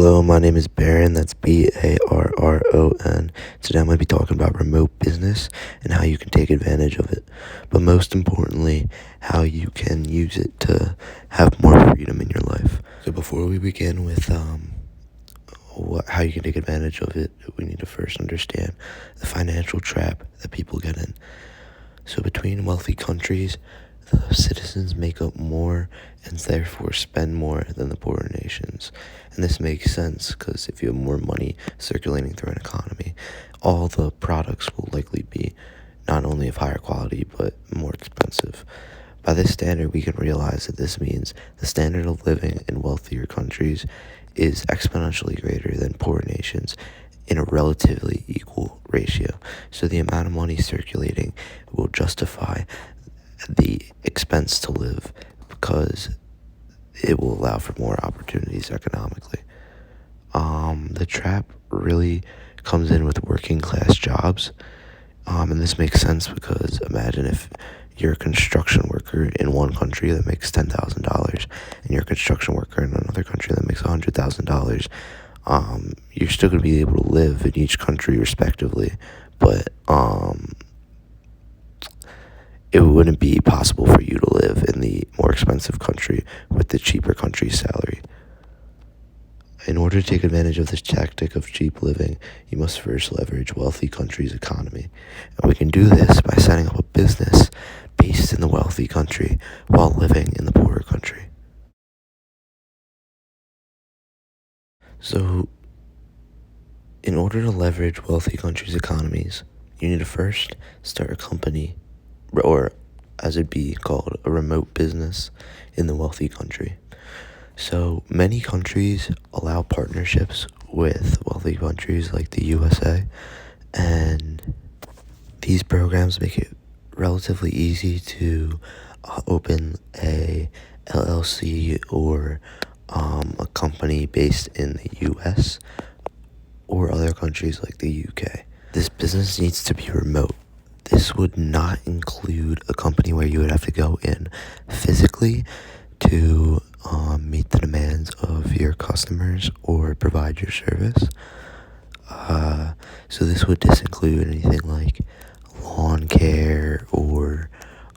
Hello, my name is Baron, that's Barron. Today I'm going to be talking about remote business and how you can take advantage of it. But most importantly, how you can use it to have more freedom in your life. So before we begin with how you can take advantage of it, we need to first understand the financial trap that people get in. So between wealthy countries, the citizens make up more and therefore spend more than the poorer nations. And this makes sense because if you have more money circulating through an economy, all the products will likely be not only of higher quality but more expensive. By this standard, we can realize that this means the standard of living in wealthier countries is exponentially greater than poorer nations in a relatively equal ratio. So the amount of money circulating will justify the expense to live because it will allow for more opportunities economically. The trap really comes in with working class jobs. And this makes sense because imagine if you're a construction worker in one country that makes $10,000 and you're a construction worker in another country that makes $100,000. You're still going to be able to live in each country respectively, but it wouldn't be possible for you to live in the more expensive country with the cheaper country's salary. In order to take advantage of this tactic of cheap living, you must first leverage wealthy countries' economy. And we can do this by setting up a business based in the wealthy country while living in the poorer country. So, in order to leverage wealthy countries' economies, you need to first start a company, or as it'd be called, a remote business in the wealthy country. So many countries allow partnerships with wealthy countries like the USA, and these programs make it relatively easy to open a LLC or a company based in the US or other countries like the UK. This business needs to be remote. This would not include a company where you would have to go in physically to meet the demands of your customers or provide your service. So this would disinclude anything like lawn care or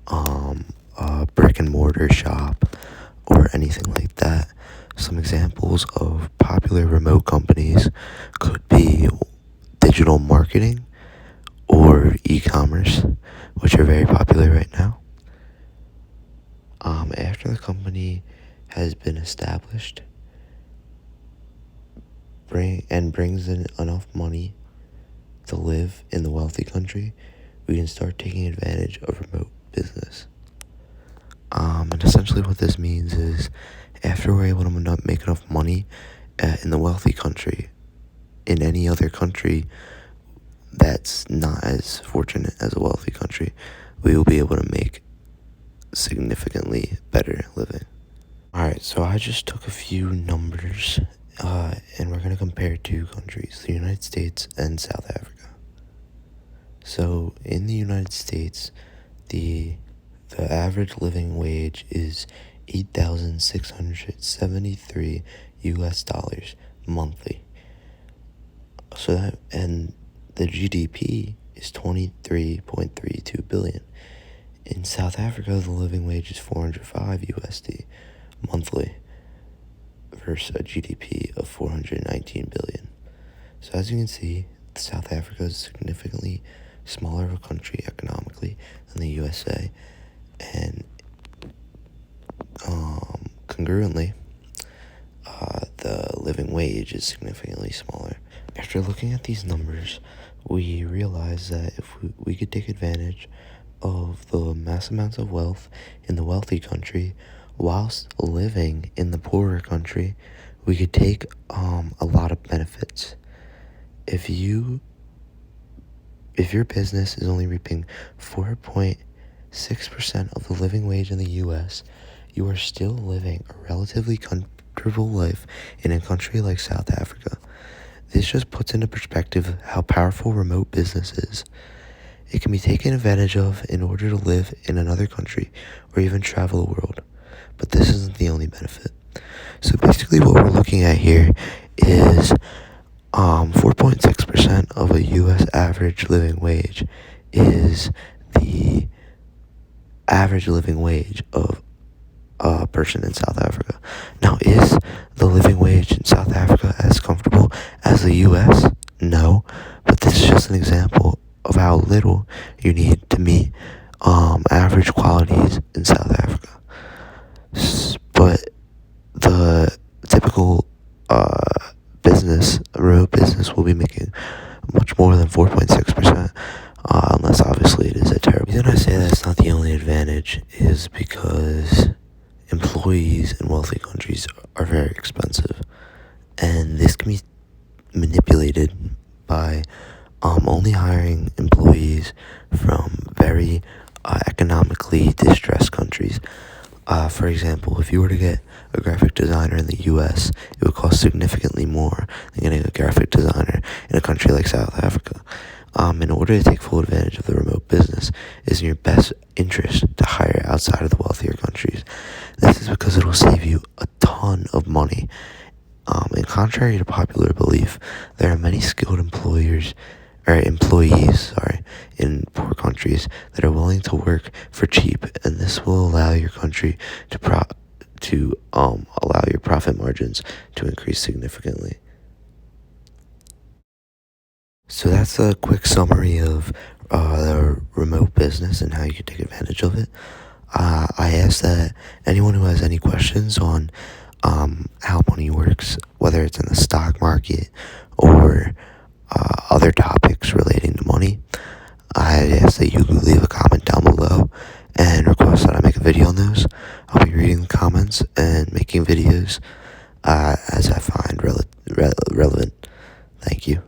a brick and mortar shop or anything like that. Some examples of popular remote companies could be digital marketing or e-commerce, which are very popular right now. After the company has been established brings in enough money to live in the wealthy country, we can start taking advantage of remote business. And essentially what this means is after we're able to make enough money in the wealthy country, in any other country that's not as fortunate as a wealthy country, we will be able to make significantly better living. Alright, so I just took a few numbers and we're going to compare two countries, the United States and South Africa. So in the United States, the average living wage is $8,673 US monthly. So that, and the GDP is 23.32 billion. In South Africa, the living wage is 405 USD monthly versus a GDP of 419 billion. So as you can see, South Africa is significantly smaller of a country economically than the USA, and congruently, the living wage is significantly smaller. After looking at these numbers, we realize that if we could take advantage of the mass amounts of wealth in the wealthy country whilst living in the poorer country, we could take a lot of benefits. If your business is only reaping 4.6% of the living wage in the US, you are still living a relatively comfortable life in a country like South Africa. This just puts into perspective how powerful remote business is. It can be taken advantage of in order to live in another country or even travel the world. But this isn't the only benefit. So basically what we're looking at here is 4.6% of a U.S. average living wage is the average living wage of a person in South Africa. Now, is the living wage in South Africa as comfortable as the U.S.? No, but this is just an example of how little you need to meet average qualities in South Africa. But the typical remote business will be making much more than 4.6%, unless obviously it is a terrible. The reason I say that's not the only advantage is because employees in wealthy countries are very expensive, and this can be manipulated by only hiring employees from very economically distressed countries. For example, if you were to get a graphic designer in the US, it would cost significantly more than getting a graphic designer in a country like South Africa. In order to take full advantage of the remote business, it is in your best interest to hire outside of the wealthier countries. This is because it will save you a ton of money. And contrary to popular belief, there are many skilled employees, in poor countries that are willing to work for cheap, and this will allow your country to allow your profit margins to increase significantly. So that's a quick summary of the remote business and how you can take advantage of it. I ask that anyone who has any questions on how money works, whether it's in the stock market or other topics relating to money, I ask that you leave a comment down below and request that I make a video on those. I'll be reading the comments and making videos as I find relevant. Thank you.